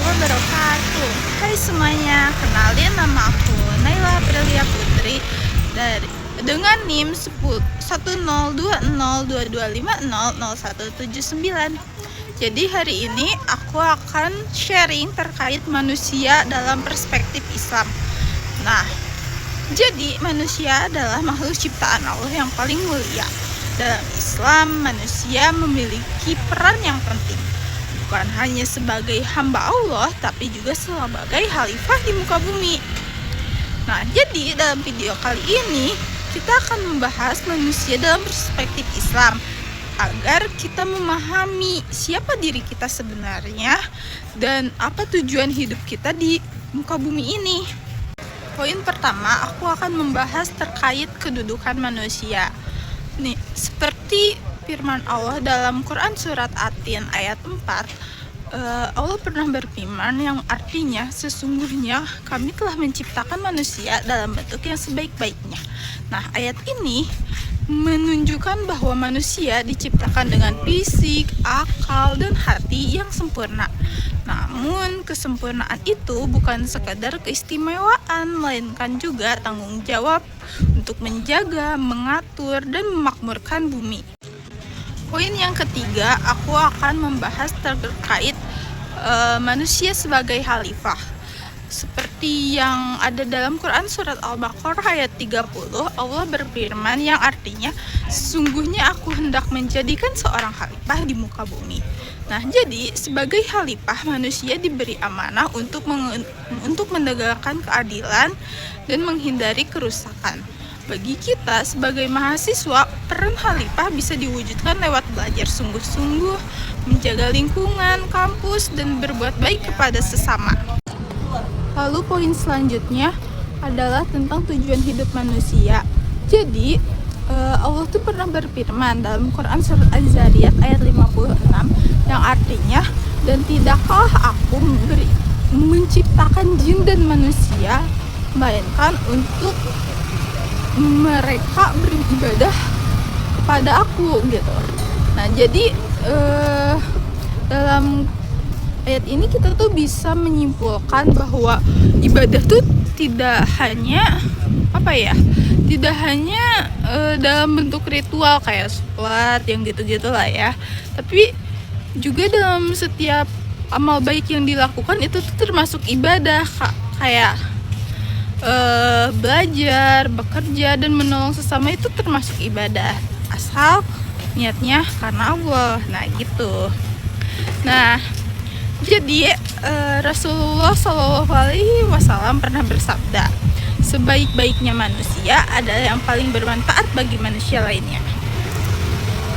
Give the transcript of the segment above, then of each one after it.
wabarakatuh. Hai semuanya, kenalin nama aku Naila Aprilia Putri dengan NIM 102022500179. Jadi hari ini aku akan sharing terkait manusia dalam perspektif Islam. Nah, jadi manusia adalah makhluk ciptaan Allah yang paling mulia. Dalam Islam, manusia memiliki peran yang penting, bukan hanya sebagai hamba Allah, tapi juga sebagai khalifah di muka bumi. Nah, jadi dalam video kali ini kita akan membahas manusia dalam perspektif Islam agar kita memahami siapa diri kita sebenarnya dan apa tujuan hidup kita di muka bumi ini. Poin pertama, aku akan membahas terkait kedudukan manusia. Nih, seperti firman Allah dalam Quran surat At-Tin ayat 4, Allah pernah berfirman yang artinya sesungguhnya kami telah menciptakan manusia dalam bentuk yang sebaik-baiknya. Nah, ayat ini menunjukkan bahwa manusia diciptakan dengan fisik, akal, dan hati yang sempurna. Namun, kesempurnaan itu bukan sekadar keistimewaan, melainkan juga tanggung jawab untuk menjaga, mengatur, dan memakmurkan bumi. Poin yang ketiga, aku akan membahas terkait manusia sebagai khalifah. Seperti yang ada dalam Quran surat Al-Baqarah ayat 30, Allah berfirman yang artinya sesungguhnya aku hendak menjadikan seorang khalifah di muka bumi. Nah, jadi sebagai khalifah manusia diberi amanah untuk menegakkan keadilan dan menghindari kerusakan. Bagi kita sebagai mahasiswa, peran khalifah bisa diwujudkan lewat belajar sungguh-sungguh, menjaga lingkungan, kampus, dan berbuat baik kepada sesama. Lalu poin selanjutnya adalah tentang tujuan hidup manusia. Jadi, Allah tuh pernah berfirman dalam Quran surat Az-Zariyat ayat 56 yang artinya, dan tidakkah aku menciptakan jin dan manusia melainkan untuk mereka beribadah kepada aku gitu. Nah, jadi dalam ayat ini kita tuh bisa menyimpulkan bahwa ibadah tuh tidak hanya dalam bentuk ritual kayak sholat yang gitu-gitu lah ya, tapi juga dalam setiap amal baik yang dilakukan itu tuh termasuk ibadah, kayak belajar, bekerja, dan menolong sesama itu termasuk ibadah asal niatnya karena Allah. Nah gitu. Nah, jadi Rasulullah SAW pernah bersabda, sebaik-baiknya manusia adalah yang paling bermanfaat bagi manusia lainnya.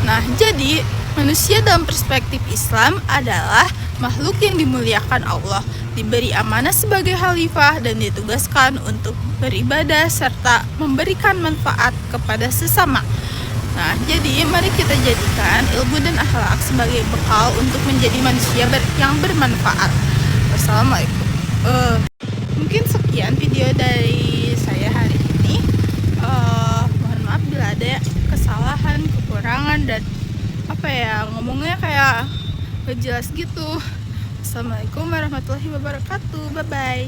Nah, jadi manusia dalam perspektif Islam adalah makhluk yang dimuliakan Allah, diberi amanah sebagai khalifah dan ditugaskan untuk beribadah serta memberikan manfaat kepada sesama. Nah, jadi mari kita jadikan ilmu dan akhlak sebagai bekal untuk menjadi manusia yang bermanfaat. Wassalamualaikum. Mungkin sekian video dari saya hari ini. Mohon maaf bila ada kesalahan, kekurangan, dan ngomongnya kayak gak jelas gitu. Assalamualaikum warahmatullahi wabarakatuh. Bye bye.